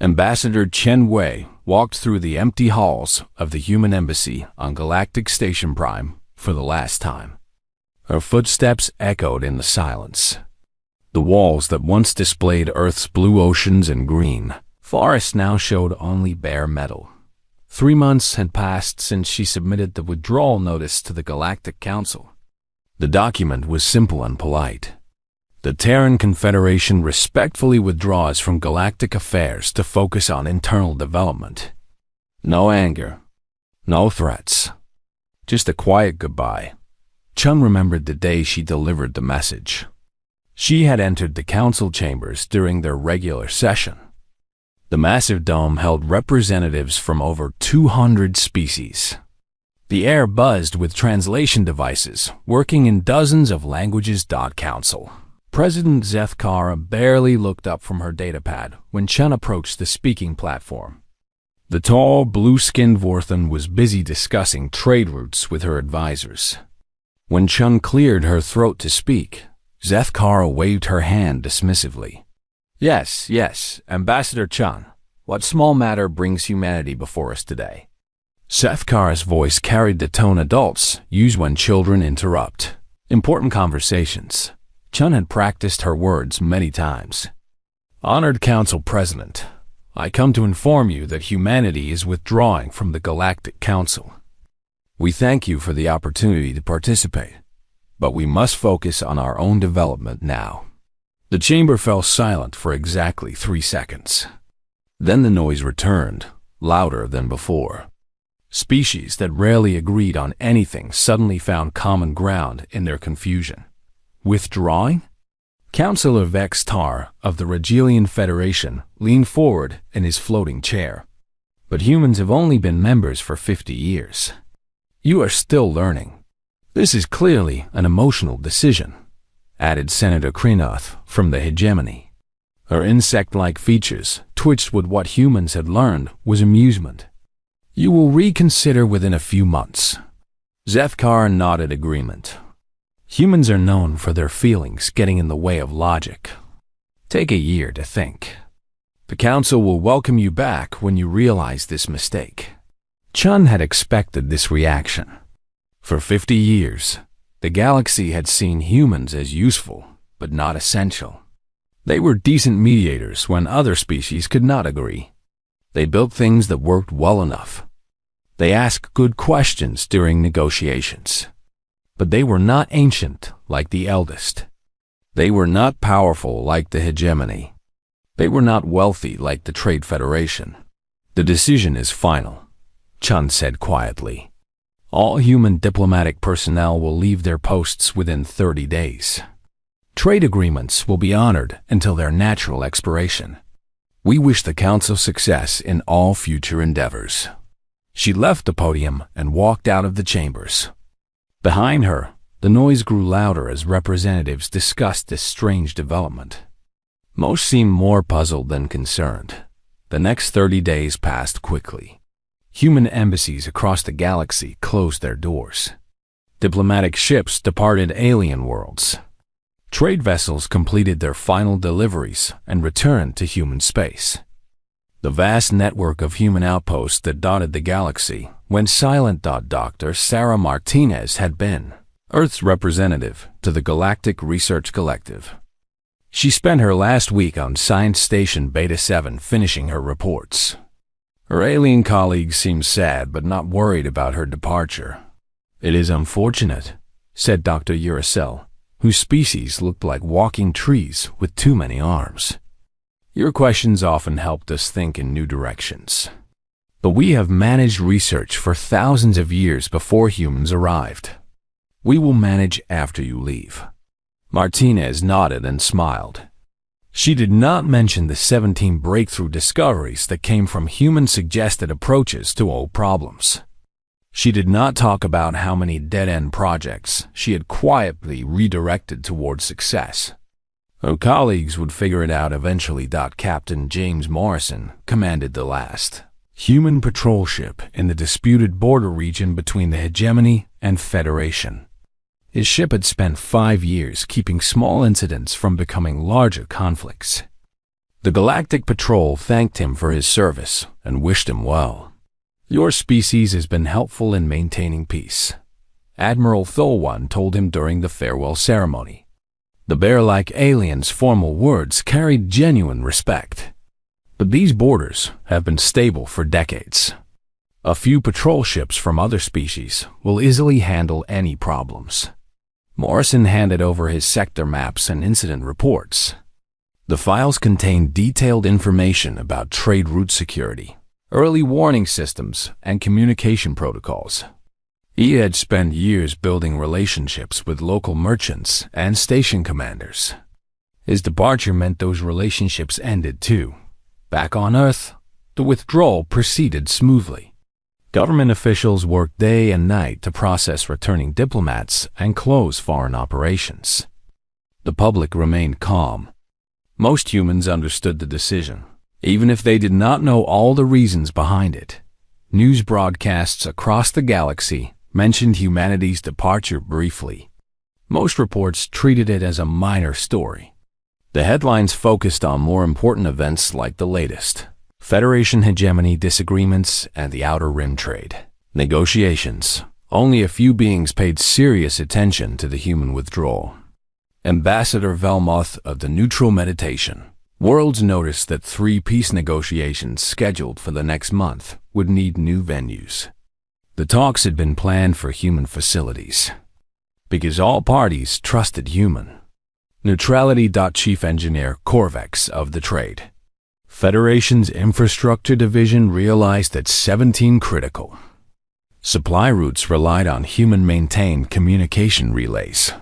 Ambassador Chen Wei walked through the empty halls of the human embassy on Galactic Station Prime for the last time. Her footsteps echoed in the silence. The walls that once displayed Earth's blue oceans and green forests now showed only bare metal. 3 months had passed since she submitted the withdrawal notice to the Galactic Council. The document was simple and polite. The Terran Confederation respectfully withdraws from galactic affairs to focus on internal development. No anger, no threats, just a quiet goodbye. Chun remembered the day she delivered the message. She had entered the council chambers during their regular session. The massive dome held representatives from over 200 species. The air buzzed with translation devices working in dozens of languages. Council. President Zethkara barely looked up from her datapad when Chun approached the speaking platform. The tall, blue-skinned Vorthan was busy discussing trade routes with her advisors. When Chun cleared her throat to speak, Zethkara waved her hand dismissively. Yes, Ambassador Chun. What small matter brings humanity before us today? Zethkara's voice carried the tone adults use when children interrupt important conversations. Chun had practiced her words many times. Honored Council President, I come to inform you that humanity is withdrawing from the Galactic Council. We thank you for the opportunity to participate, but we must focus on our own development now. The chamber fell silent for exactly 3 seconds. Then the noise returned, louder than before. Species that rarely agreed on anything suddenly found common ground in their confusion. Withdrawing? Councillor Vex Tar of the Regilian Federation leaned forward in his floating chair. But humans have only been members for 50 years. You are still learning. This is clearly an emotional decision, added Senator Krinoth from the hegemony. Her insect-like features twitched with what humans had learned was amusement. You will reconsider within a few months. Zethkar nodded agreement. Humans are known for their feelings getting in the way of logic. Take a year to think. The Council will welcome you back when you realize this mistake. Chun had expected this reaction. For 50 years, the galaxy had seen humans as useful, but not essential. They were decent mediators when other species could not agree. They built things that worked well enough. They asked good questions during negotiations. But they were not ancient like the eldest. They were not powerful like the hegemony. They were not wealthy like the Trade Federation. The decision is final, Chun said quietly. All human diplomatic personnel will leave their posts within 30 days. Trade agreements will be honored until their natural expiration. We wish the Council success in all future endeavors. She left the podium and walked out of the chambers. Behind her, the noise grew louder as representatives discussed this strange development. Most seemed more puzzled than concerned. The next 30 days passed quickly. Human embassies across the galaxy closed their doors. Diplomatic ships departed alien worlds. Trade vessels completed their final deliveries and returned to human space. The vast network of human outposts that dotted the galaxy went silent. Dr. Sarah Martinez had been Earth's representative to the Galactic Research Collective. She spent her last week on Science Station Beta 7 finishing her reports. Her alien colleagues seemed sad but not worried about her departure. It is unfortunate, said Dr. Uracell, whose species looked like walking trees with too many arms. Your questions often helped us think in new directions. But we have managed research for thousands of years before humans arrived. We will manage after you leave. Martinez nodded and smiled. She did not mention the 17 breakthrough discoveries that came from human-suggested approaches to old problems. She did not talk about how many dead-end projects she had quietly redirected towards success. Her colleagues would figure it out eventually. Captain James Morrison commanded the last human patrol ship in the disputed border region between the hegemony and Federation. His ship had spent 5 years keeping small incidents from becoming larger conflicts. The Galactic Patrol thanked him for his service and wished him well. "Your species has been helpful in maintaining peace," Admiral Tholwan told him during the farewell ceremony. The bear-like alien's formal words carried genuine respect. But these borders have been stable for decades. A few patrol ships from other species will easily handle any problems. Morrison handed over his sector maps and incident reports. The files contained detailed information about trade route security, early warning systems, and communication protocols. He had spent years building relationships with local merchants and station commanders. His departure meant those relationships ended too. Back on Earth, the withdrawal proceeded smoothly. Government officials worked day and night to process returning diplomats and close foreign operations. The public remained calm. Most humans understood the decision, even if they did not know all the reasons behind it. News broadcasts across the galaxy mentioned humanity's departure briefly. Most reports treated it as a minor story. The headlines focused on more important events like the latest Federation hegemony disagreements and the Outer Rim trade negotiations. Only a few beings paid serious attention to the human withdrawal. Ambassador Velmoth of the Neutral Meditation Worlds noticed that 3 peace negotiations scheduled for the next month would need new venues. The talks had been planned for human facilities, because all parties trusted human. Neutrality. Chief Engineer Corvex of the Trade Federation's Infrastructure Division realized that 17 critical supply routes relied on human-maintained communication relays.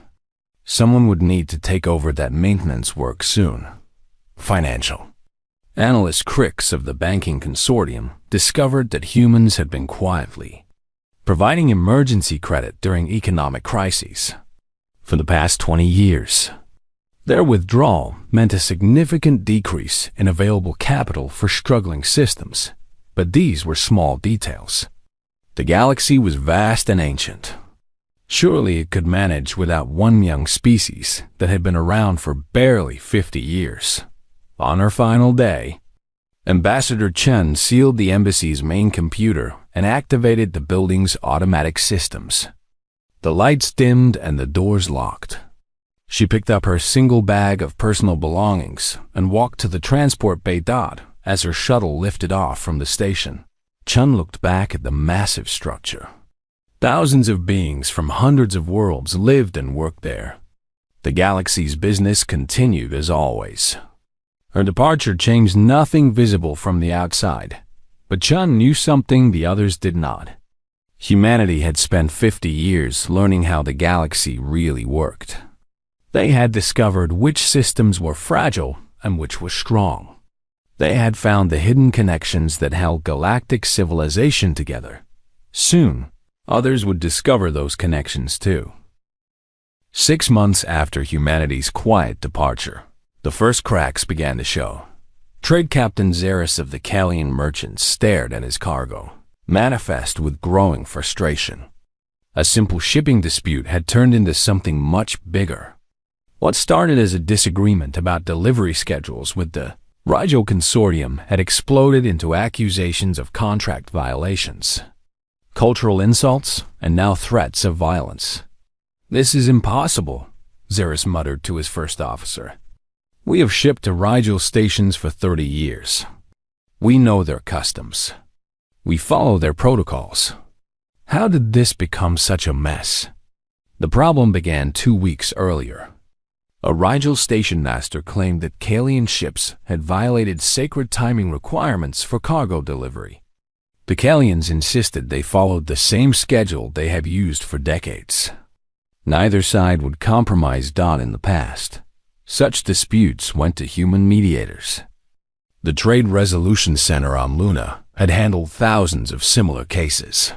Someone would need to take over that maintenance work soon. Financial Analyst Crix of the Banking Consortium discovered that humans had been quietly providing emergency credit during economic crises for the past 20 years. Their withdrawal meant a significant decrease in available capital for struggling systems, but these were small details. The galaxy was vast and ancient. Surely it could manage without one young species that had been around for barely 50 years. On her final day, Ambassador Chen sealed the embassy's main computer and activated the building's automatic systems. The lights dimmed and the doors locked. She picked up her single bag of personal belongings and walked to the transport bay. As her shuttle lifted off from the station, Chen looked back at the massive structure. Thousands of beings from hundreds of worlds lived and worked there. The galaxy's business continued as always. Her departure changed nothing visible from the outside, but Chen knew something the others did not. Humanity had spent 50 years learning how the galaxy really worked. They had discovered which systems were fragile and which were strong. They had found the hidden connections that held galactic civilization together. Soon, others would discover those connections too. 6 months after humanity's quiet departure, the first cracks began to show. Trade Captain Xeris of the Kalian merchants stared at his cargo, manifest with growing frustration. A simple shipping dispute had turned into something much bigger. What started as a disagreement about delivery schedules with the Rigel Consortium had exploded into accusations of contract violations, cultural insults, and now threats of violence. "This is impossible," Xeris muttered to his first officer. "We have shipped to Rigel stations for 30 years. We know their customs. We follow their protocols. How did this become such a mess?" The problem began 2 weeks earlier. A Rigel station master claimed that Kalian ships had violated sacred timing requirements for cargo delivery. The Kalians insisted they followed the same schedule they have used for decades. Neither side would compromise in the past. Such disputes went to human mediators. The Trade Resolution Center on Luna had handled thousands of similar cases.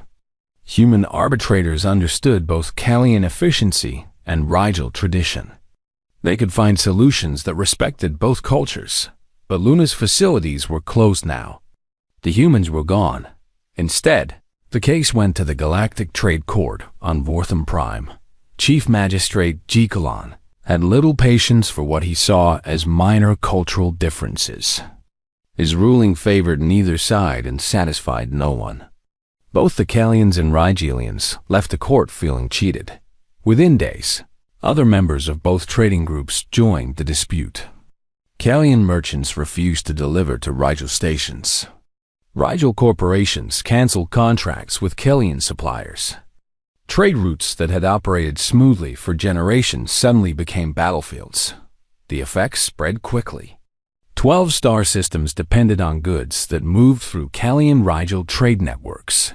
Human arbitrators understood both Kalian efficiency and Rigel tradition. They could find solutions that respected both cultures, but Luna's facilities were closed now. The humans were gone. Instead, the case went to the Galactic Trade Court on Vortham Prime. Chief Magistrate Gikalan had little patience for what he saw as minor cultural differences. His ruling favored neither side and satisfied no one. Both the Kalians and Rigelians left the court feeling cheated. Within days, other members of both trading groups joined the dispute. Kalian merchants refused to deliver to Rigel stations. Rigel corporations canceled contracts with Kalian suppliers. Trade routes that had operated smoothly for generations suddenly became battlefields. The effects spread quickly. 12 star systems depended on goods that moved through Kalian-Rigel trade networks.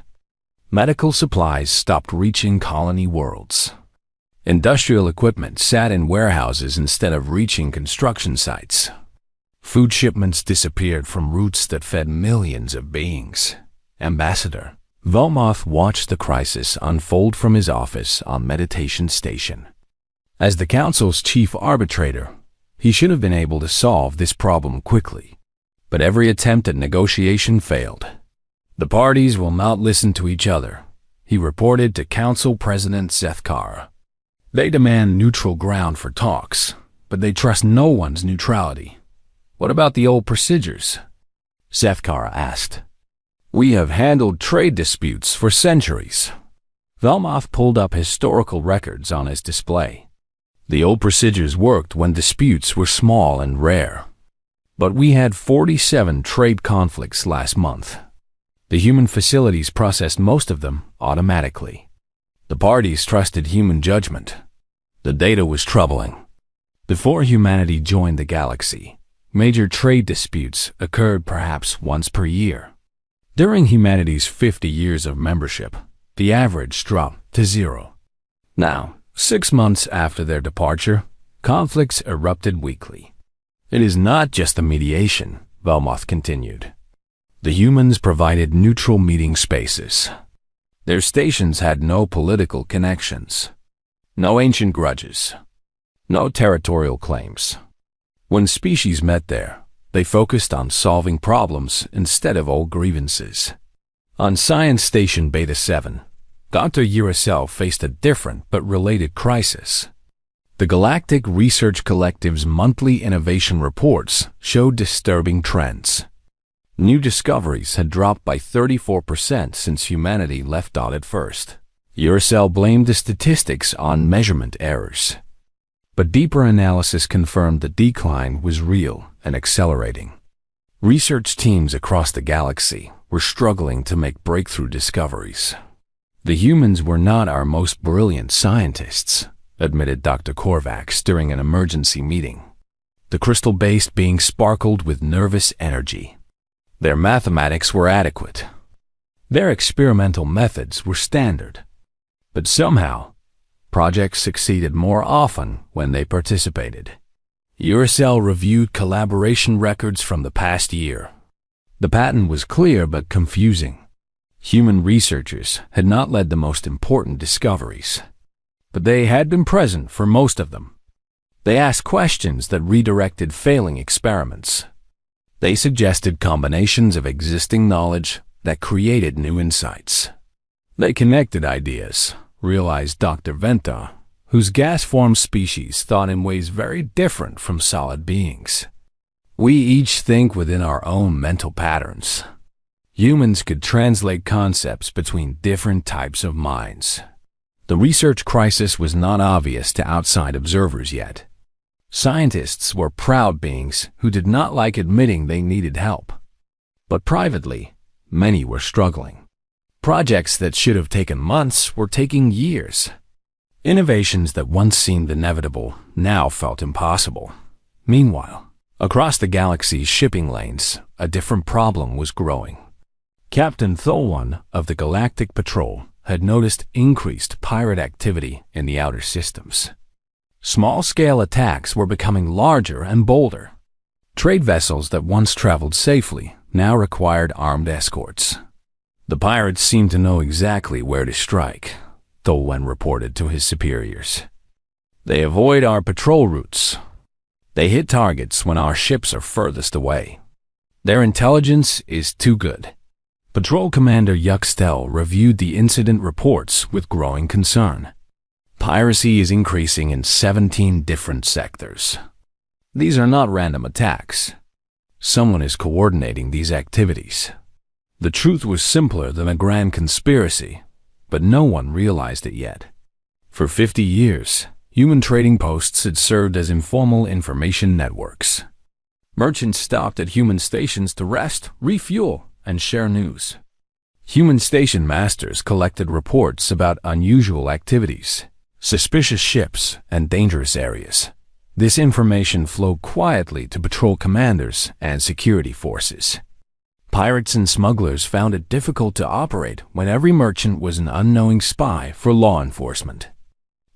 Medical supplies stopped reaching colony worlds. Industrial equipment sat in warehouses instead of reaching construction sites. Food shipments disappeared from routes that fed millions of beings. Ambassador Velmoth watched the crisis unfold from his office on Meditation Station. As the Council's chief arbitrator, he should have been able to solve this problem quickly. But every attempt at negotiation failed. The parties will not listen to each other, he reported to Council President Zethkar. They demand neutral ground for talks, but they trust no one's neutrality. What about the old procedures? Zethkar asked. We have handled trade disputes for centuries. Velmoth pulled up historical records on his display. The old procedures worked when disputes were small and rare. But we had 47 trade conflicts last month. The human facilities processed most of them automatically. The parties trusted human judgment. The data was troubling. Before humanity joined the galaxy, major trade disputes occurred perhaps once per year. During humanity's 50 years of membership, the average dropped to 0. Now, 6 months after their departure, conflicts erupted weekly. It is not just the mediation, Velmoth continued. The humans provided neutral meeting spaces. Their stations had no political connections, no ancient grudges, no territorial claims. When species met there, they focused on solving problems instead of old grievances. On Science Station Beta 7, Dr. Uracel faced a different but related crisis. The Galactic Research Collective's monthly innovation reports showed disturbing trends. New discoveries had dropped by 34% since humanity left Audit first. Uracel blamed the statistics on measurement errors. But deeper analysis confirmed the decline was real and accelerating. Research teams across the galaxy were struggling to make breakthrough discoveries. The humans were not our most brilliant scientists, admitted Dr. Korvax during an emergency meeting. The crystal-based being sparkled with nervous energy. Their mathematics were adequate. Their experimental methods were standard. But somehow, projects succeeded more often when they participated. Uracel reviewed collaboration records from the past year. The pattern was clear but confusing. Human researchers had not led the most important discoveries, but they had been present for most of them. They asked questions that redirected failing experiments. They suggested combinations of existing knowledge that created new insights. They connected ideas, realized Dr. Venta, whose gas-formed species thought in ways very different from solid beings. We each think within our own mental patterns. Humans could translate concepts between different types of minds. The research crisis was not obvious to outside observers yet. Scientists were proud beings who did not like admitting they needed help. But privately, many were struggling. Projects that should have taken months were taking years. Innovations that once seemed inevitable now felt impossible. Meanwhile, across the galaxy's shipping lanes, a different problem was growing. Captain Tholwan of the Galactic Patrol had noticed increased pirate activity in the outer systems. Small-scale attacks were becoming larger and bolder. Trade vessels that once traveled safely now required armed escorts. The pirates seemed to know exactly where to strike, Tholwan reported to his superiors. They avoid our patrol routes. They hit targets when our ships are furthest away. Their intelligence is too good. Patrol Commander Yuxtel reviewed the incident reports with growing concern. Piracy is increasing in 17 different sectors. These are not random attacks. Someone is coordinating these activities. The truth was simpler than a grand conspiracy, but no one realized it yet. For 50 years, human trading posts had served as informal information networks. Merchants stopped at human stations to rest, refuel, and share news. Human station masters collected reports about unusual activities, suspicious ships, and dangerous areas. This information flowed quietly to patrol commanders and security forces. Pirates and smugglers found it difficult to operate when every merchant was an unknowing spy for law enforcement.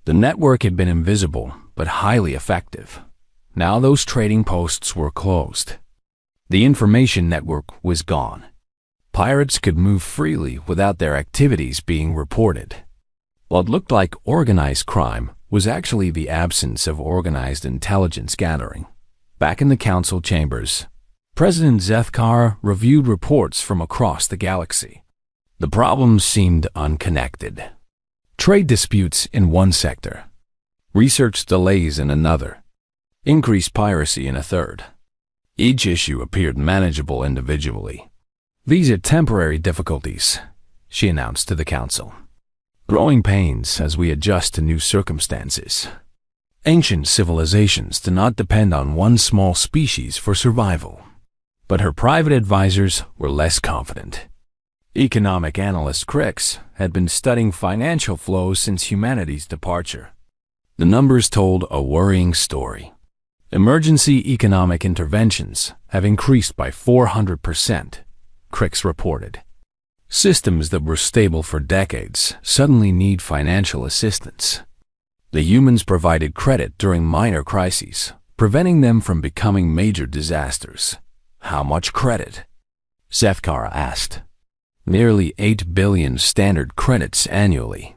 The network had been invisible, but highly effective. Now those trading posts were closed. The information network was gone. Pirates could move freely without their activities being reported. What looked like organized crime was actually the absence of organized intelligence gathering. Back in the council chambers, President Zethkar reviewed reports from across the galaxy. The problems seemed unconnected. Trade disputes in one sector, research delays in another, increased piracy in a third. Each issue appeared manageable individually. "These are temporary difficulties," she announced to the council. "Growing pains as we adjust to new circumstances. Ancient civilizations do not depend on one small species for survival." But her private advisors were less confident. Economic analyst Crix had been studying financial flows since humanity's departure. The numbers told a worrying story. Emergency economic interventions have increased by 400%, Crix reported. Systems that were stable for decades suddenly need financial assistance. The humans provided credit during minor crises, preventing them from becoming major disasters. "How much credit?" Zethkar asked. "Nearly 8 billion standard credits annually."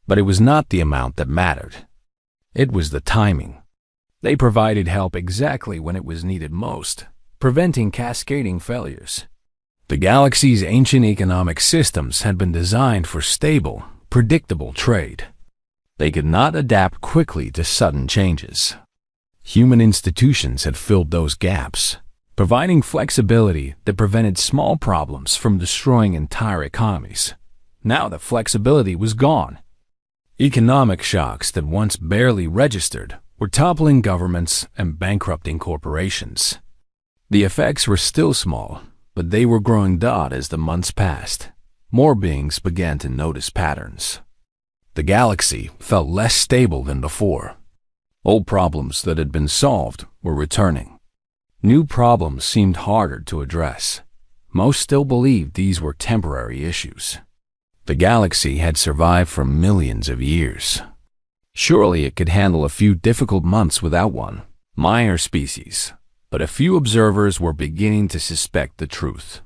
But it was not the amount that mattered. It was the timing. They provided help exactly when it was needed most, preventing cascading failures. The galaxy's ancient economic systems had been designed for stable, predictable trade. They could not adapt quickly to sudden changes. Human institutions had filled those gaps, providing flexibility that prevented small problems from destroying entire economies. Now the flexibility was gone. Economic shocks that once barely registered were toppling governments and bankrupting corporations. The effects were still small, but they were growing daunted as the months passed. More beings began to notice patterns. The galaxy felt less stable than before. Old problems that had been solved were returning. New problems seemed harder to address. Most still believed these were temporary issues. The galaxy had survived for millions of years. Surely it could handle a few difficult months without one. Minor species. But a few observers were beginning to suspect the truth.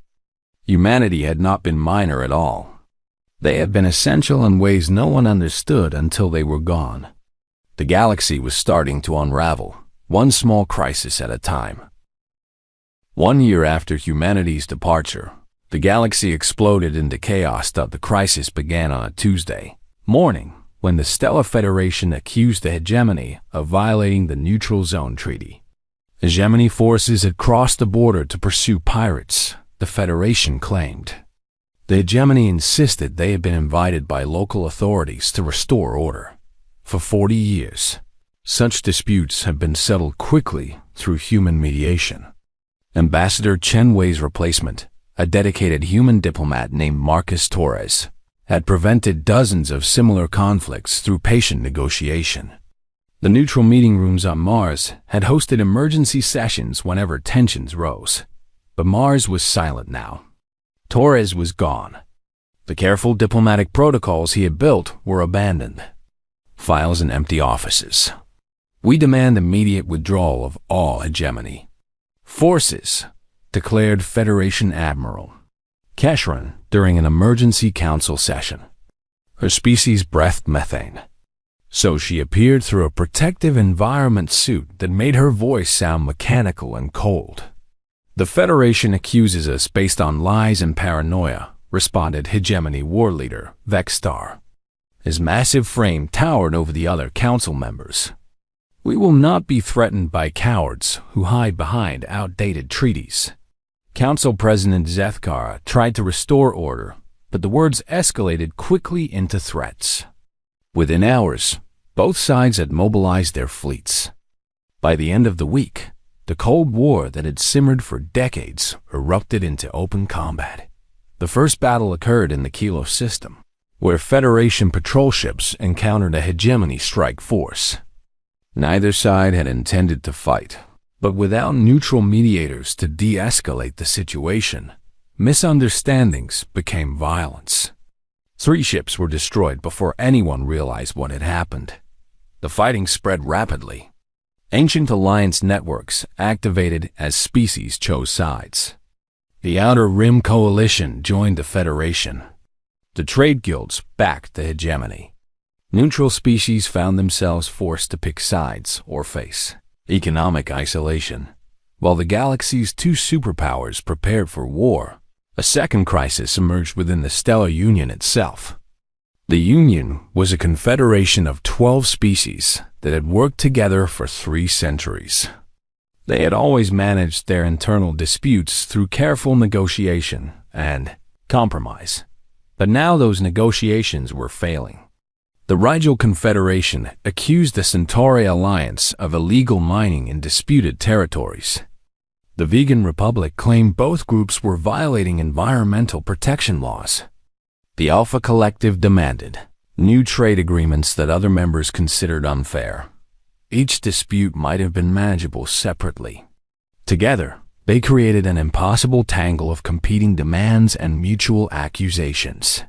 Humanity had not been minor at all. They had been essential in ways no one understood until they were gone. The galaxy was starting to unravel, one small crisis at a time. 1 year after humanity's departure, the galaxy exploded into chaos. The crisis began on a Tuesday morning when the Stellar Federation accused the hegemony of violating the Neutral Zone Treaty. Hegemony forces had crossed the border to pursue pirates, the Federation claimed. The hegemony insisted they had been invited by local authorities to restore order. For 40 years, such disputes have been settled quickly through human mediation. Ambassador Chen Wei's replacement, a dedicated human diplomat named Marcus Torres, had prevented dozens of similar conflicts through patient negotiation. The neutral meeting rooms on Mars had hosted emergency sessions whenever tensions rose. But Mars was silent now. Torres was gone. The careful diplomatic protocols he had built were abandoned. Files in empty offices. "We demand immediate withdrawal of all hegemony forces," declared Federation Admiral Keshran during an emergency council session. Her species breathed methane, so she appeared through a protective environment suit that made her voice sound mechanical and cold. "The Federation accuses us based on lies and paranoia," responded hegemony war leader Vexstar. His massive frame towered over the other council members. "We will not be threatened by cowards who hide behind outdated treaties." Council President Zethkara tried to restore order, but the words escalated quickly into threats. Within hours, both sides had mobilized their fleets. By the end of the week, the Cold War that had simmered for decades erupted into open combat. The first battle occurred in the Kilo system, where Federation patrol ships encountered a hegemony strike force. Neither side had intended to fight, but without neutral mediators to de-escalate the situation, misunderstandings became violence. 3 ships were destroyed before anyone realized what had happened. The fighting spread rapidly. Ancient alliance networks activated as species chose sides. The Outer Rim Coalition joined the Federation. The trade guilds backed the hegemony. Neutral species found themselves forced to pick sides or face economic isolation. While the galaxy's 2 superpowers prepared for war, a second crisis emerged within the Stellar Union itself. The Union was a confederation of 12 species that had worked together for 3 centuries. They had always managed their internal disputes through careful negotiation and compromise. But now those negotiations were failing. The Rigel Confederation accused the Centauri Alliance of illegal mining in disputed territories. The Vegan Republic claimed both groups were violating environmental protection laws. The Alpha Collective demanded new trade agreements that other members considered unfair. Each dispute might have been manageable separately. Together, they created an impossible tangle of competing demands and mutual accusations.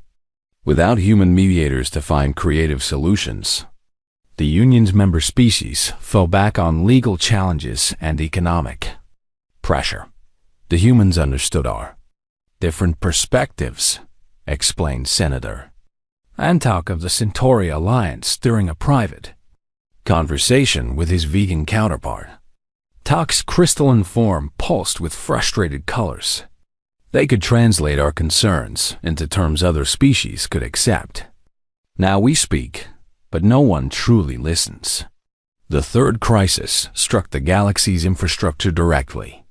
Without human mediators to find creative solutions, the Union's member species fell back on legal challenges and economic pressure. The humans understood our different perspectives, explained Senator Antok of the Centauri Alliance during a private conversation with his vegan counterpart. Tok's crystalline form pulsed with frustrated colors. They could translate our concerns into terms other species could accept. Now we speak, but no one truly listens. The third crisis struck the galaxy's infrastructure directly.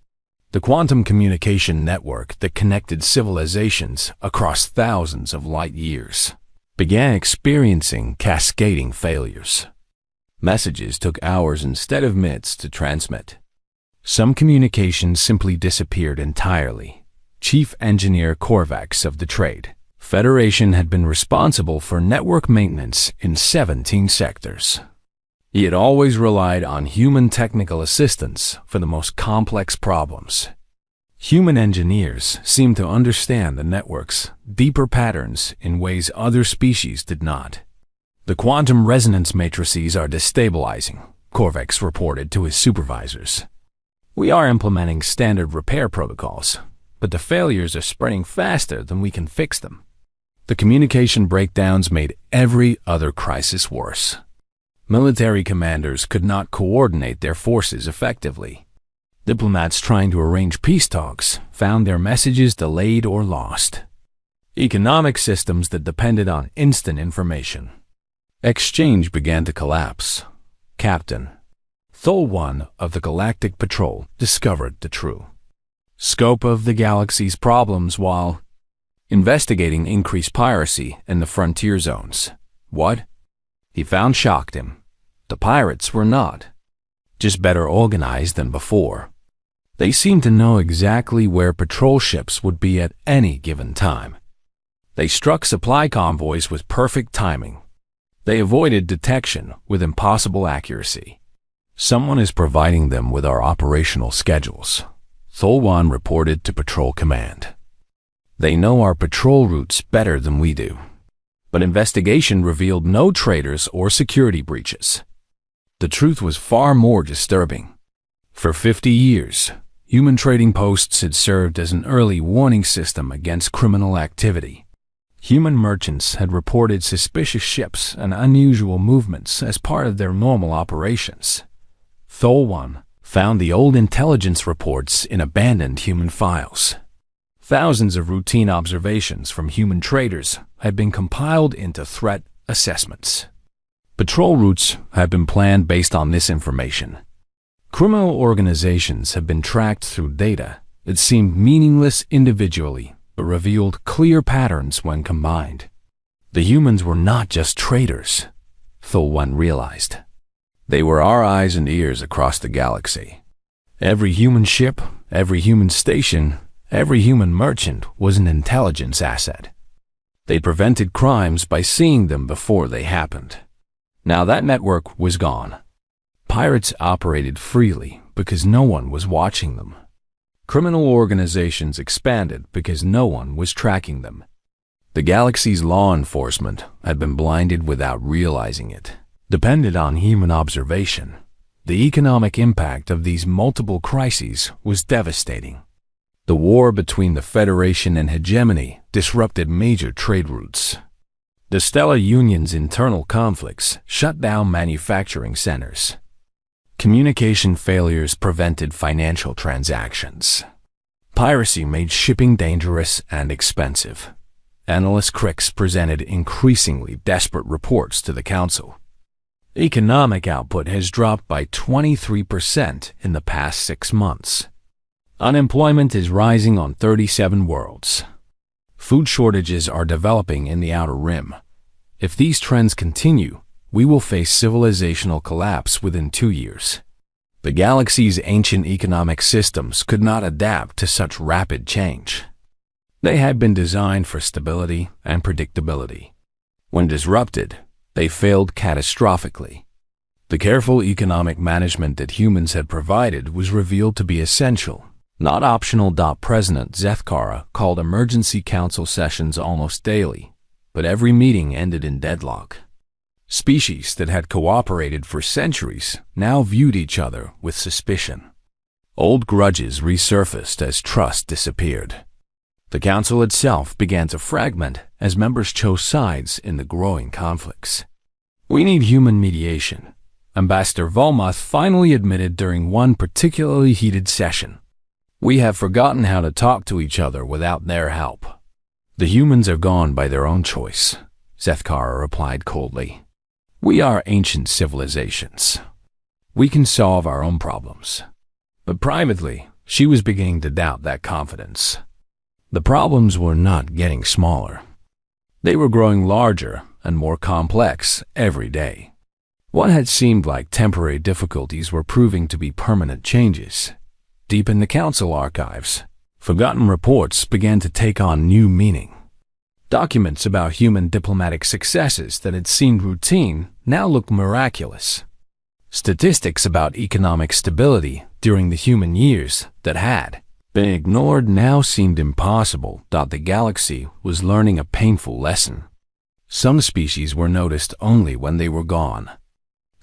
The quantum communication network that connected civilizations across thousands of light years began experiencing cascading failures. Messages took hours instead of minutes to transmit. Some communications simply disappeared entirely. Chief Engineer Korvax of the Trade Federation had been responsible for network maintenance in 17 sectors. He had always relied on human technical assistance for the most complex problems. Human engineers seemed to understand the network's deeper patterns in ways other species did not. "The quantum resonance matrices are destabilizing," Korvax reported to his supervisors. "We are implementing standard repair protocols, but the failures are spreading faster than we can fix them." The communication breakdowns made every other crisis worse. Military commanders could not coordinate their forces effectively. Diplomats trying to arrange peace talks found their messages delayed or lost. Economic systems that depended on instant information exchange began to collapse. Captain Thol 1 of the Galactic Patrol discovered the true scope of the galaxy's problems while investigating increased piracy in the frontier zones. What he found shocked him. The pirates were not just better organized than before. They seemed to know exactly where patrol ships would be at any given time. They struck supply convoys with perfect timing. They avoided detection with impossible accuracy. "Someone is providing them with our operational schedules," Thol-1 reported to Patrol Command. "They know our patrol routes better than we do." But investigation revealed no traitors or security breaches. The truth was far more disturbing. For 50 years, human trading posts had served as an early warning system against criminal activity. Human merchants had reported suspicious ships and unusual movements as part of their normal operations. Thol-1 found the old intelligence reports in abandoned human files. Thousands of routine observations from human traders had been compiled into threat assessments. Patrol routes have been planned based on this information. Criminal organizations have been tracked through data that seemed meaningless individually, but revealed clear patterns when combined. The humans were not just traitors, Thul-1 realized. They were our eyes and ears across the galaxy. Every human ship, every human station, every human merchant was an intelligence asset. They prevented crimes by seeing them before they happened. Now that network was gone. Pirates operated freely because no one was watching them. Criminal organizations expanded because no one was tracking them. The galaxy's law enforcement had been blinded without realizing it, depended on human observation. The economic impact of these multiple crises was devastating. The war between the Federation and hegemony disrupted major trade routes. The Stellar Union's internal conflicts shut down manufacturing centers. Communication failures prevented financial transactions. Piracy made shipping dangerous and expensive. Analyst Crix presented increasingly desperate reports to the Council. Economic output has dropped by 23% in the past 6 months. Unemployment is rising on 37 worlds. Food shortages are developing in the Outer Rim. If these trends continue, we will face civilizational collapse within 2 years. The galaxy's ancient economic systems could not adapt to such rapid change. They had been designed for stability and predictability. When disrupted, they failed catastrophically. The careful economic management that humans had provided was revealed to be essential, not optional. President Zethkara called emergency council sessions almost daily, but every meeting ended in deadlock. Species that had cooperated for centuries now viewed each other with suspicion. Old grudges resurfaced as trust disappeared. The council itself began to fragment as members chose sides in the growing conflicts. We need human mediation, Ambassador Volmuth finally admitted during one particularly heated session. We have forgotten how to talk to each other without their help. The humans are gone by their own choice, Zethkara replied coldly. We are ancient civilizations. We can solve our own problems. But privately, she was beginning to doubt that confidence. The problems were not getting smaller. They were growing larger and more complex every day. What had seemed like temporary difficulties were proving to be permanent changes. Deep in the council archives, forgotten reports began to take on new meaning. Documents about human diplomatic successes that had seemed routine now looked miraculous. Statistics about economic stability during the human years that had been ignored now seemed impossible. The galaxy was learning a painful lesson. Some species were noticed only when they were gone.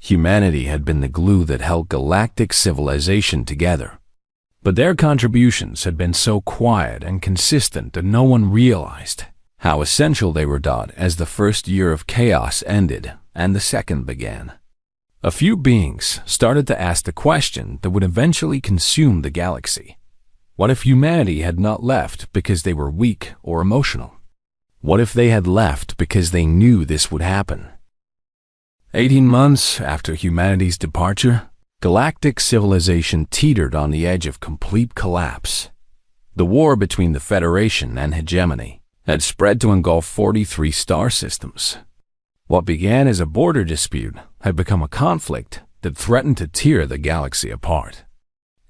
Humanity had been the glue that held galactic civilization together. But their contributions had been so quiet and consistent that no one realized how essential they were as the first year of chaos ended and the second began. A few beings started to ask the question that would eventually consume the galaxy. What if humanity had not left because they were weak or emotional? What if they had left because they knew this would happen? 18 months after humanity's departure, galactic civilization teetered on the edge of complete collapse. The war between the Federation and hegemony had spread to engulf 43 star systems. What began as a border dispute had become a conflict that threatened to tear the galaxy apart.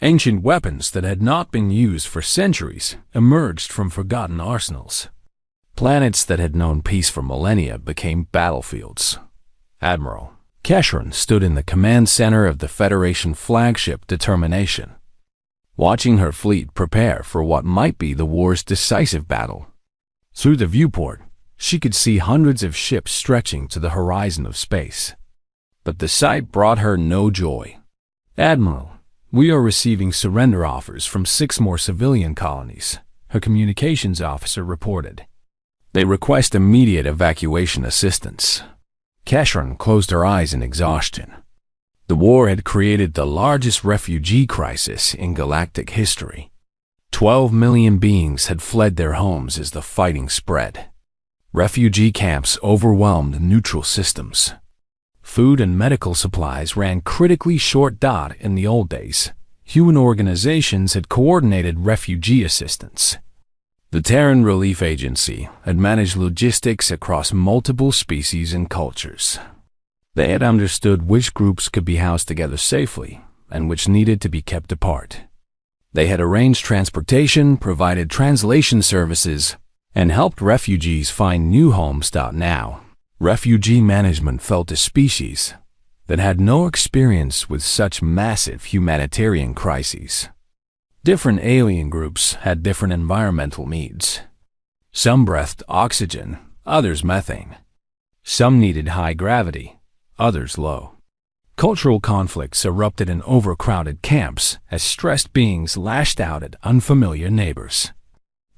Ancient weapons that had not been used for centuries emerged from forgotten arsenals. Planets that had known peace for millennia became battlefields. Admiral Keshran stood in the command center of the Federation flagship Determination, watching her fleet prepare for what might be the war's decisive battle. Through the viewport, she could see hundreds of ships stretching to the horizon of space. But the sight brought her no joy. Admiral, we are receiving surrender offers from 6 more civilian colonies, her communications officer reported. They request immediate evacuation assistance. Keshran closed her eyes in exhaustion. The war had created the largest refugee crisis in galactic history. 12 million beings had fled their homes as the fighting spread. Refugee camps overwhelmed neutral systems. Food and medical supplies ran critically short. In the old days, human organizations had coordinated refugee assistance. The Terran Relief Agency had managed logistics across multiple species and cultures. They had understood which groups could be housed together safely and which needed to be kept apart. They had arranged transportation, provided translation services, and helped refugees find new homes. Now, refugee management felt a species that had no experience with such massive humanitarian crises. Different alien groups had different environmental needs. Some breathed oxygen, others methane. Some needed high gravity, others low. Cultural conflicts erupted in overcrowded camps as stressed beings lashed out at unfamiliar neighbors.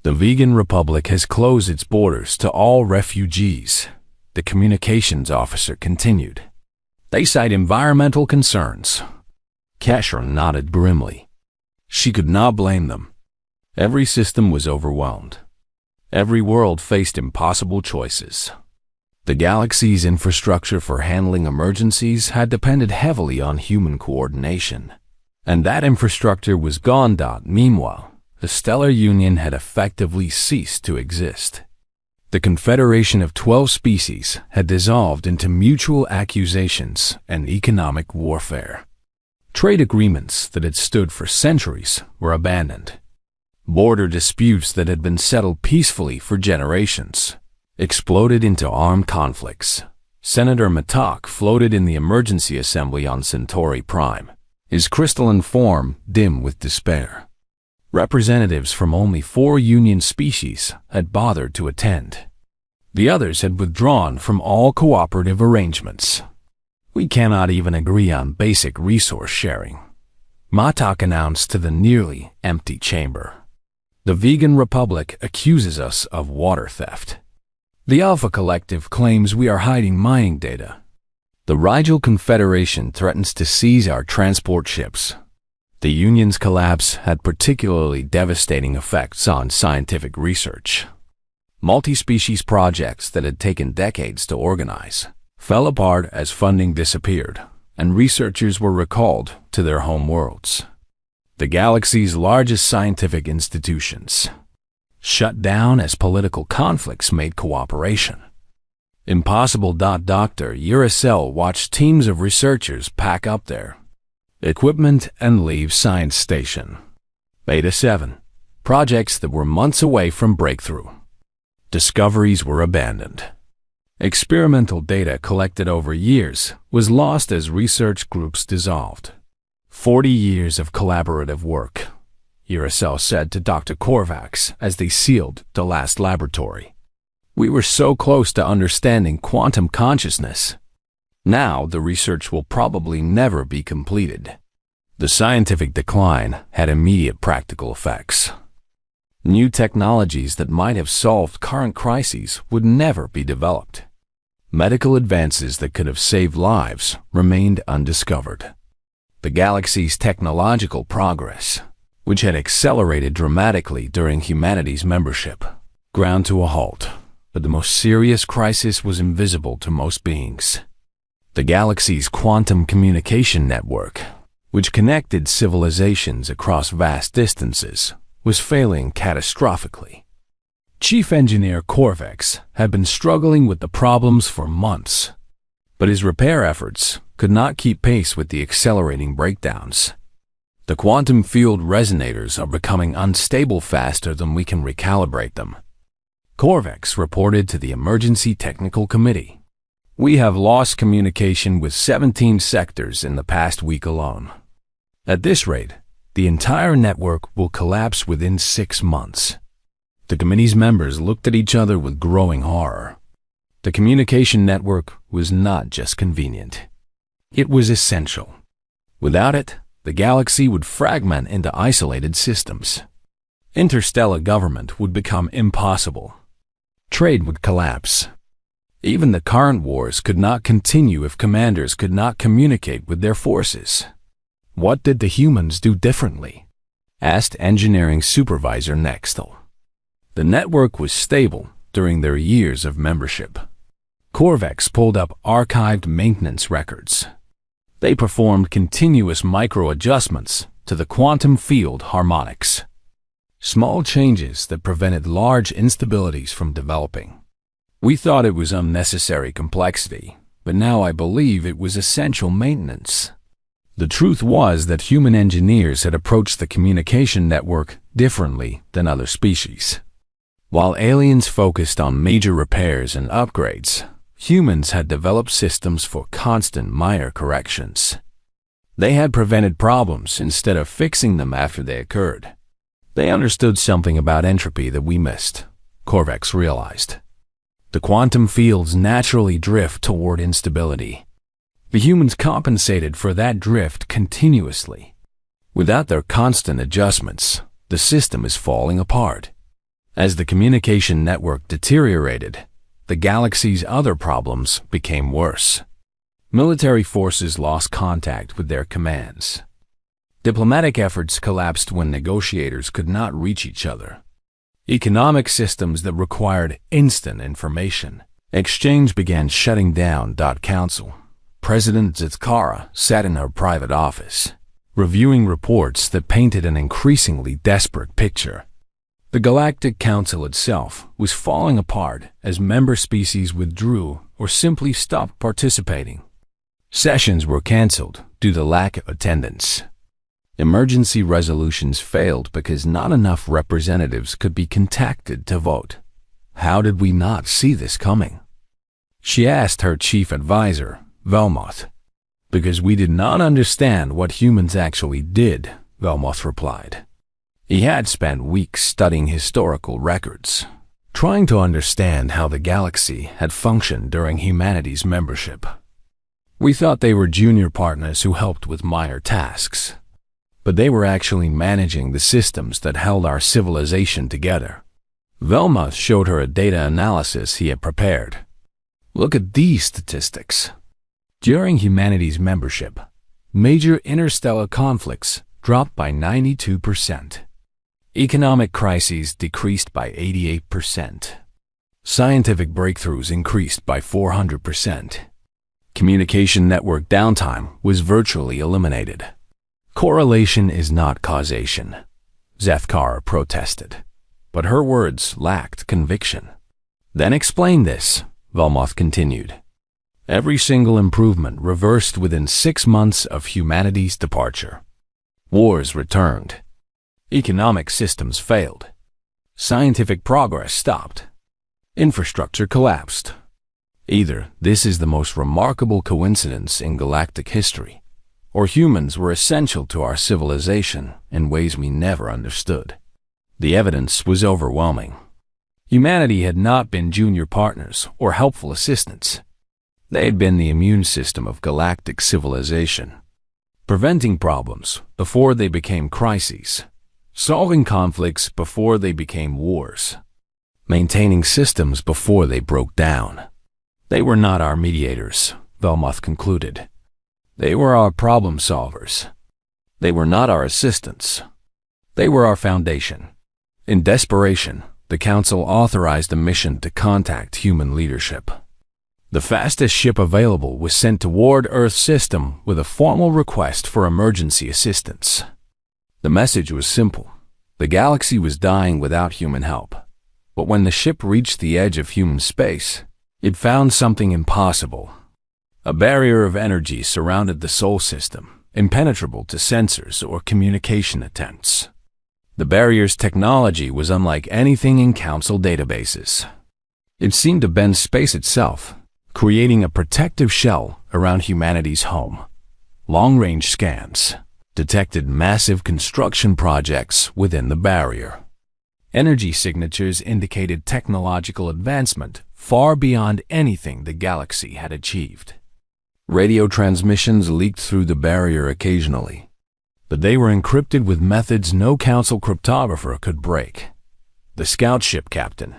The Vegan Republic has closed its borders to all refugees, the communications officer continued. They cite environmental concerns. Kasher nodded grimly. She could not blame them. Every system was overwhelmed. Every world faced impossible choices. The galaxy's infrastructure for handling emergencies had depended heavily on human coordination, and that infrastructure was gone. Meanwhile, the Stellar Union had effectively ceased to exist. The Confederation of 12 species had dissolved into mutual accusations and economic warfare. Trade agreements that had stood for centuries were abandoned. Border disputes that had been settled peacefully for generations exploded into armed conflicts. Senator Matak floated in the emergency assembly on Centauri Prime, his crystalline form dim with despair. Representatives from only 4 Union species had bothered to attend. The others had withdrawn from all cooperative arrangements. We cannot even agree on basic resource sharing, Matak announced to the nearly empty chamber. The Vegan Republic accuses us of water theft. The Alpha Collective claims we are hiding mining data. The Rigel Confederation threatens to seize our transport ships. The Union's collapse had particularly devastating effects on scientific research. Multi-species projects that had taken decades to organize fell apart as funding disappeared, and researchers were recalled to their home worlds. The galaxy's largest scientific institutions shut down as political conflicts made cooperation impossible. Dr. Uracell watched teams of researchers pack up their equipment and leave Science Station. Beta 7. Projects that were months away from breakthrough. Discoveries were abandoned. Experimental data collected over years was lost as research groups dissolved. 40 years of collaborative work, Uracell said to Dr. Korvax as they sealed the last laboratory. We were so close to understanding quantum consciousness. Now the research will probably never be completed. The scientific decline had immediate practical effects. New technologies that might have solved current crises would never be developed. Medical advances that could have saved lives remained undiscovered. The galaxy's technological progress, which had accelerated dramatically during humanity's membership, ground to a halt, but the most serious crisis was invisible to most beings. The galaxy's quantum communication network, which connected civilizations across vast distances, was failing catastrophically. Chief Engineer Korvax had been struggling with the problems for months, but his repair efforts could not keep pace with the accelerating breakdowns. The quantum field resonators are becoming unstable faster than we can recalibrate them. Korvax reported to the Emergency Technical Committee. We have lost communication with 17 sectors in the past week alone. At this rate, the entire network will collapse within 6 months. The committee's members looked at each other with growing horror. The communication network was not just convenient. It was essential. Without it, the galaxy would fragment into isolated systems. Interstellar government would become impossible. Trade would collapse. Even the current wars could not continue if commanders could not communicate with their forces. What did the humans do differently? Asked Engineering Supervisor Nextel. The network was stable, during their years of membership. Corvex pulled up archived maintenance records. They performed continuous micro-adjustments to the quantum field harmonics. Small changes that prevented large instabilities from developing. We thought it was unnecessary complexity, but now I believe it was essential maintenance. The truth was that human engineers had approached the communication network differently than other species. While aliens focused on major repairs and upgrades, humans had developed systems for constant minor corrections. They had prevented problems instead of fixing them after they occurred. They understood something about entropy that we missed, Corvex realized. The quantum fields naturally drift toward instability. The humans compensated for that drift continuously. Without their constant adjustments, the system is falling apart. As the communication network deteriorated, the galaxy's other problems became worse. Military forces lost contact with their commands. Diplomatic efforts collapsed when negotiators could not reach each other. Economic systems that required instant information exchange began shutting down. Council. President Zitkara sat in her private office, reviewing reports that painted an increasingly desperate picture. The Galactic Council itself was falling apart as member species withdrew or simply stopped participating. Sessions were canceled due to lack of attendance. Emergency resolutions failed because not enough representatives could be contacted to vote. How did we not see this coming? She asked her chief advisor, Velmoth. Because we did not understand what humans actually did, Velmoth replied. He had spent weeks studying historical records, trying to understand how the galaxy had functioned during humanity's membership. We thought they were junior partners who helped with minor tasks, but they were actually managing the systems that held our civilization together. Velmoth showed her a data analysis he had prepared. Look at these statistics. During humanity's membership, major interstellar conflicts dropped by 92%. Economic crises decreased by 88%. Scientific breakthroughs increased by 400%. Communication network downtime was virtually eliminated. Correlation is not causation, Zethkar protested, but her words lacked conviction. Then explain this, Velmoth continued. Every single improvement reversed within 6 months of humanity's departure. Wars returned. Economic systems failed. Scientific progress stopped. Infrastructure collapsed. Either this is the most remarkable coincidence in galactic history, or humans were essential to our civilization in ways we never understood. The evidence was overwhelming. Humanity had not been junior partners or helpful assistants. They had been the immune system of galactic civilization, preventing problems before they became crises, solving conflicts before they became wars, maintaining systems before they broke down. They were not our mediators, Velmoth concluded. They were our problem solvers. They were not our assistants. They were our foundation. In desperation, the Council authorized a mission to contact human leadership. The fastest ship available was sent toward Earth's system with a formal request for emergency assistance. The message was simple. The galaxy was dying without human help. But when the ship reached the edge of human space, it found something impossible. A barrier of energy surrounded the Sol system, impenetrable to sensors or communication attempts. The barrier's technology was unlike anything in Council databases. It seemed to bend space itself, creating a protective shell around humanity's home. Long-range scans detected massive construction projects within the barrier. Energy signatures indicated technological advancement far beyond anything the galaxy had achieved. Radio transmissions leaked through the barrier occasionally, but they were encrypted with methods no Council cryptographer could break. The scout ship captain,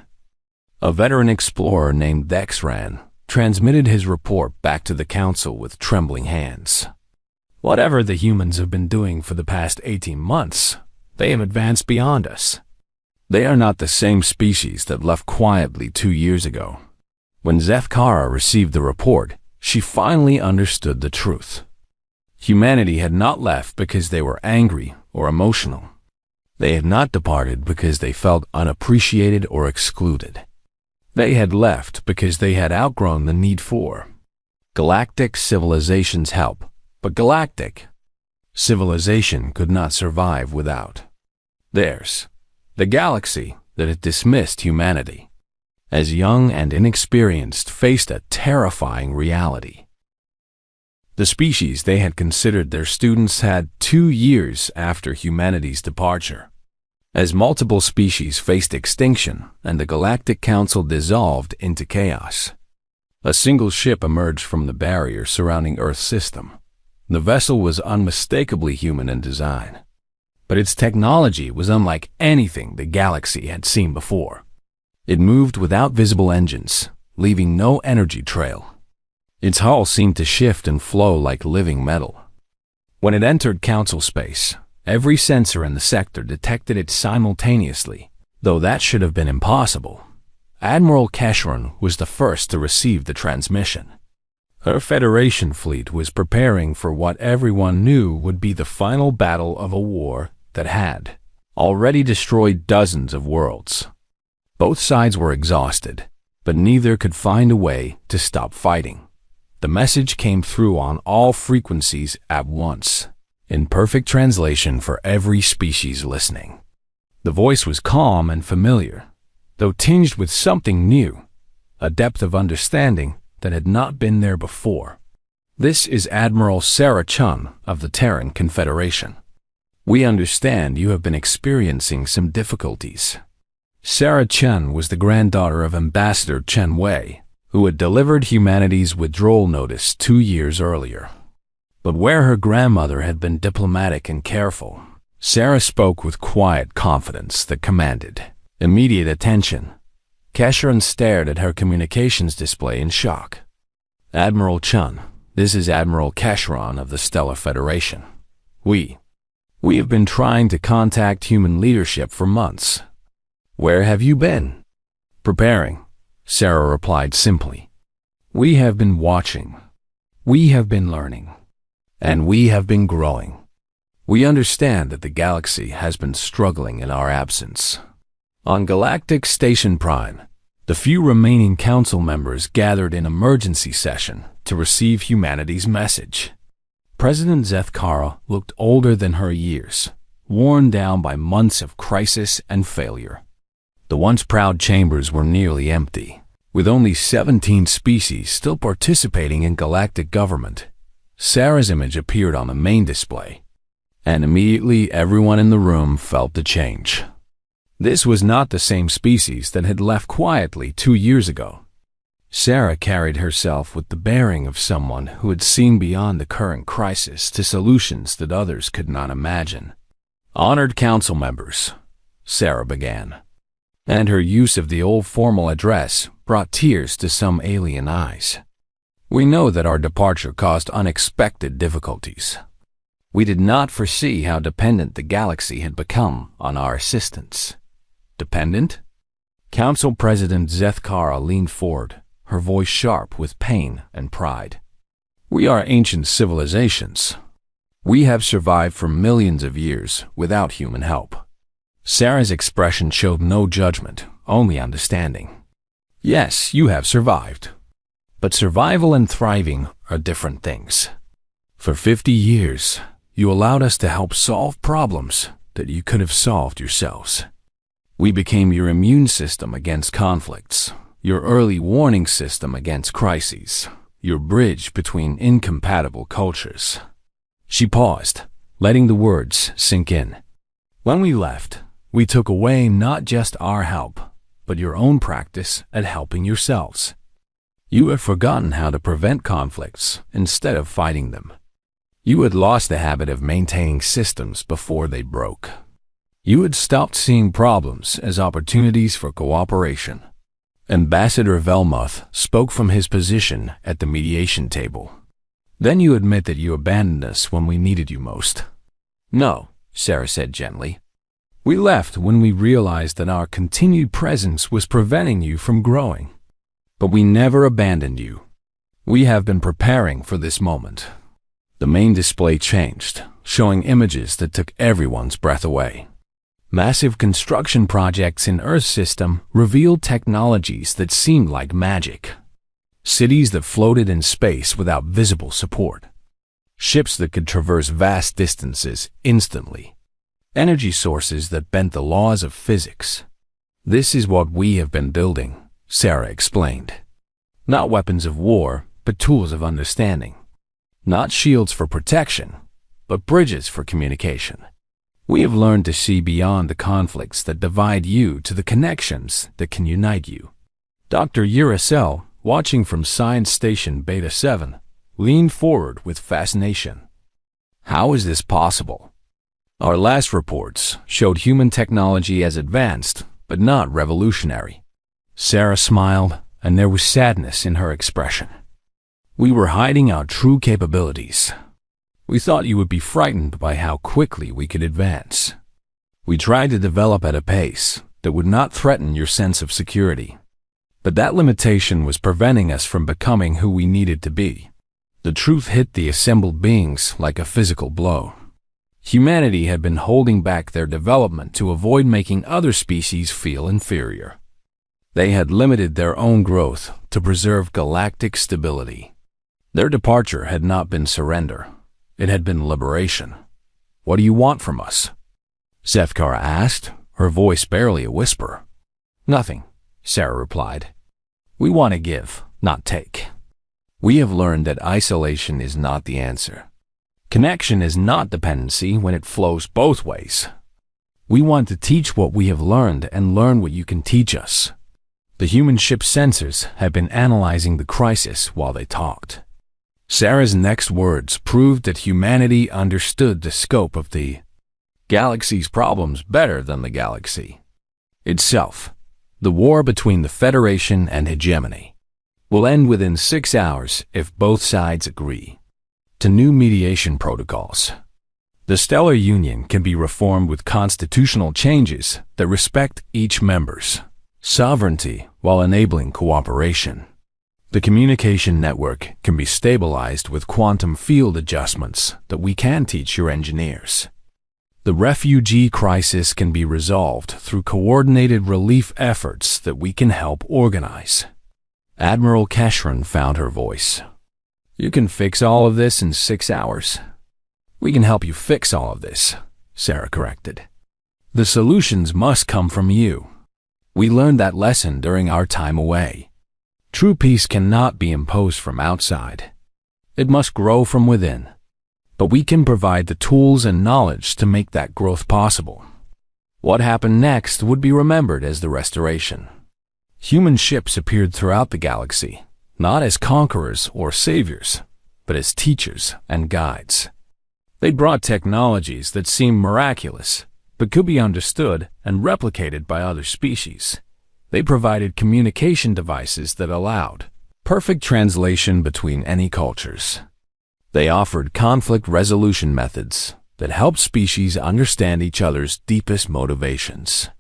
a veteran explorer named Dexran, transmitted his report back to the Council with trembling hands. Whatever the humans have been doing for the past 18 months, they have advanced beyond us. They are not the same species that left quietly 2 years ago. When Zethkara received the report, she finally understood the truth. Humanity had not left because they were angry or emotional. They had not departed because they felt unappreciated or excluded. They had left because they had outgrown the need for galactic civilization's help. But galactic civilization could not survive without theirs. The galaxy that had dismissed humanity as young and inexperienced faced a terrifying reality. The species they had considered their students had 2 years after humanity's departure. As multiple species faced extinction and the Galactic Council dissolved into chaos, a single ship emerged from the barrier surrounding Earth's system. The vessel was unmistakably human in design, but its technology was unlike anything the galaxy had seen before. It moved without visible engines, leaving no energy trail. Its hull seemed to shift and flow like living metal. When it entered Council space, every sensor in the sector detected it simultaneously, though that should have been impossible. Admiral Keshran was the first to receive the transmission. Her Federation fleet was preparing for what everyone knew would be the final battle of a war that had already destroyed dozens of worlds. Both sides were exhausted, but neither could find a way to stop fighting. The message came through on all frequencies at once, in perfect translation for every species listening. The voice was calm and familiar, though tinged with something new, a depth of understanding that had not been there before. This is Admiral Sarah Chun of the Terran Confederation. We understand you have been experiencing some difficulties. Sarah Chun was the granddaughter of Ambassador Chen Wei, who had delivered humanity's withdrawal notice 2 years earlier. But where her grandmother had been diplomatic and careful, Sarah spoke with quiet confidence that commanded immediate attention. Keshran stared at her communications display in shock. Admiral Chun, this is Admiral Keshran of the Stellar Federation. We have been trying to contact human leadership for months. Where have you been? Preparing, Sarah replied simply. We have been watching. We have been learning. And we have been growing. We understand that the galaxy has been struggling in our absence. On Galactic Station Prime, the few remaining council members gathered in emergency session to receive humanity's message. President Zethkara looked older than her years, worn down by months of crisis and failure. The once proud chambers were nearly empty, with only 17 species still participating in galactic government. Sarah's image appeared on the main display, and immediately everyone in the room felt the change. This was not the same species that had left quietly 2 years ago. Sarah carried herself with the bearing of someone who had seen beyond the current crisis to solutions that others could not imagine. Honored council members, Sarah began, and her use of the old formal address brought tears to some alien eyes. We know that our departure caused unexpected difficulties. We did not foresee how dependent the galaxy had become on our assistance. Dependent? Council President Zethkara leaned forward, her voice sharp with pain and pride. We are ancient civilizations. We have survived for millions of years without human help. Sarah's expression showed no judgment, only understanding. Yes, you have survived. But survival and thriving are different things. For 50 years, you allowed us to help solve problems that you could have solved yourselves. We became your immune system against conflicts, your early warning system against crises, your bridge between incompatible cultures. She paused, letting the words sink in. When we left, we took away not just our help, but your own practice at helping yourselves. You had forgotten how to prevent conflicts instead of fighting them. You had lost the habit of maintaining systems before they broke. You had stopped seeing problems as opportunities for cooperation. Ambassador Velmuth spoke from his position at the mediation table. Then you admit that you abandoned us when we needed you most. No, Sarah said gently. We left when we realized that our continued presence was preventing you from growing. But we never abandoned you. We have been preparing for this moment. The main display changed, showing images that took everyone's breath away. Massive construction projects in Earth's system revealed technologies that seemed like magic. Cities that floated in space without visible support. Ships that could traverse vast distances instantly. Energy sources that bent the laws of physics. This is what we have been building, Sarah explained. Not weapons of war, but tools of understanding. Not shields for protection, but bridges for communication. We have learned to see beyond the conflicts that divide you to the connections that can unite you. Dr. Uracel, watching from Science Station Beta 7, leaned forward with fascination. How is this possible? Our last reports showed human technology as advanced, but not revolutionary. Sarah smiled, and there was sadness in her expression. We were hiding our true capabilities. We thought you would be frightened by how quickly we could advance. We tried to develop at a pace that would not threaten your sense of security. But that limitation was preventing us from becoming who we needed to be. The truth hit the assembled beings like a physical blow. Humanity had been holding back their development to avoid making other species feel inferior. They had limited their own growth to preserve galactic stability. Their departure had not been surrender. It had been liberation. What do you want from us? Zefkar asked, her voice barely a whisper. Nothing, Sarah replied. We want to give, not take. We have learned that isolation is not the answer. Connection is not dependency when it flows both ways. We want to teach what we have learned and learn what you can teach us. The human ship sensors had been analyzing the crisis while they talked. Sarah's next words proved that humanity understood the scope of the galaxy's problems better than the galaxy itself. The war between the Federation and hegemony will end within 6 hours if both sides agree to new mediation protocols. The Stellar Union can be reformed with constitutional changes that respect each member's sovereignty while enabling cooperation. The communication network can be stabilized with quantum field adjustments that we can teach your engineers. The refugee crisis can be resolved through coordinated relief efforts that we can help organize. Admiral Keshran found her voice. You can fix all of this in 6 hours. We can help you fix all of this, Sarah corrected. The solutions must come from you. We learned that lesson during our time away. True peace cannot be imposed from outside. It must grow from within. But we can provide the tools and knowledge to make that growth possible. What happened next would be remembered as the restoration. Human ships appeared throughout the galaxy, not as conquerors or saviors, but as teachers and guides. They brought technologies that seemed miraculous, but could be understood and replicated by other species. They provided communication devices that allowed perfect translation between any cultures. They offered conflict resolution methods that helped species understand each other's deepest motivations.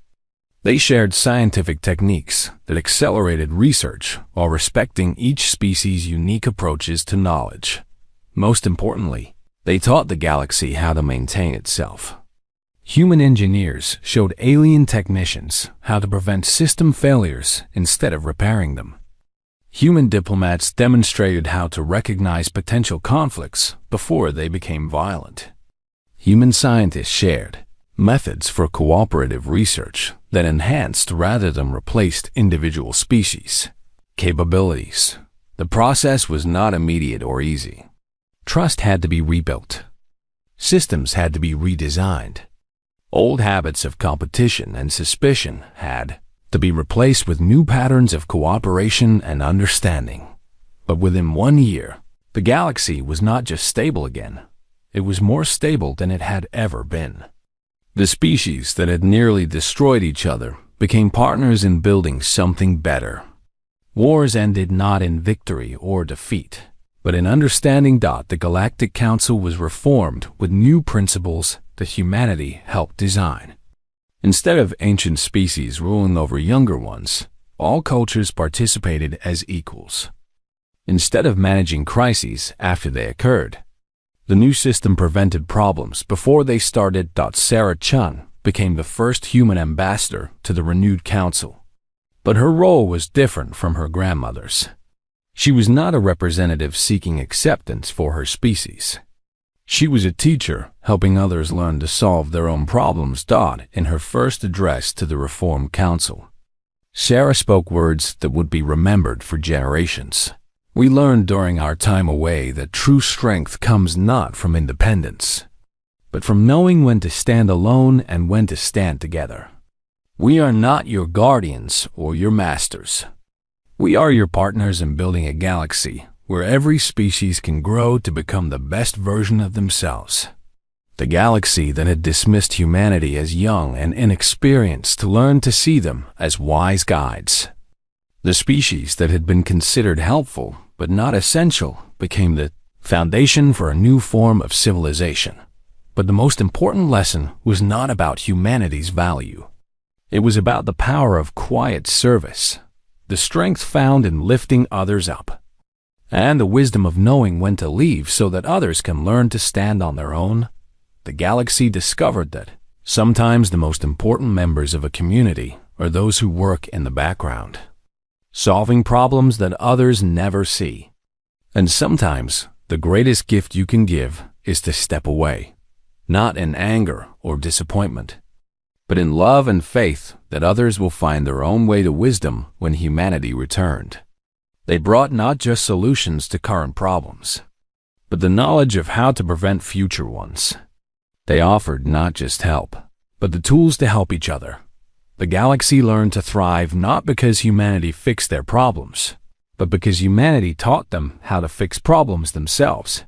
They shared scientific techniques that accelerated research while respecting each species' unique approaches to knowledge. Most importantly, they taught the galaxy how to maintain itself. Human engineers showed alien technicians how to prevent system failures instead of repairing them. Human diplomats demonstrated how to recognize potential conflicts before they became violent. Human scientists shared methods for cooperative research that enhanced rather than replaced individual species' capabilities. The process was not immediate or easy. Trust had to be rebuilt. Systems had to be redesigned. Old habits of competition and suspicion had to be replaced with new patterns of cooperation and understanding. But within 1 year, the galaxy was not just stable again. It was more stable than it had ever been. The species that had nearly destroyed each other became partners in building something better. Wars ended not in victory or defeat, but in understanding. The Galactic Council was reformed with new principles that humanity helped design. Instead of ancient species ruling over younger ones, all cultures participated as equals. Instead of managing crises after they occurred, the new system prevented problems before they started. Sarah Chun became the first human ambassador to the renewed council. But her role was different from her grandmother's. She was not a representative seeking acceptance for her species. She was a teacher helping others learn to solve their own problems. In her first address to the Reformed Council, Sarah spoke words that would be remembered for generations. We learned during our time away that true strength comes not from independence, but from knowing when to stand alone and when to stand together. We are not your guardians or your masters. We are your partners in building a galaxy where every species can grow to become the best version of themselves. The galaxy that had dismissed humanity as young and inexperienced to learn to see them as wise guides. The species that had been considered helpful but not essential became the foundation for a new form of civilization. But the most important lesson was not about humanity's value. It was about the power of quiet service, the strength found in lifting others up, and the wisdom of knowing when to leave so that others can learn to stand on their own. The galaxy discovered that sometimes the most important members of a community are those who work in the background, solving problems that others never see. And sometimes the greatest gift you can give is to step away, not in anger or disappointment, but in love and faith that others will find their own way to wisdom when humanity returned. They brought not just solutions to current problems, but the knowledge of how to prevent future ones. They offered not just help, but the tools to help each other. The galaxy learned to thrive not because humanity fixed their problems, but because humanity taught them how to fix problems themselves.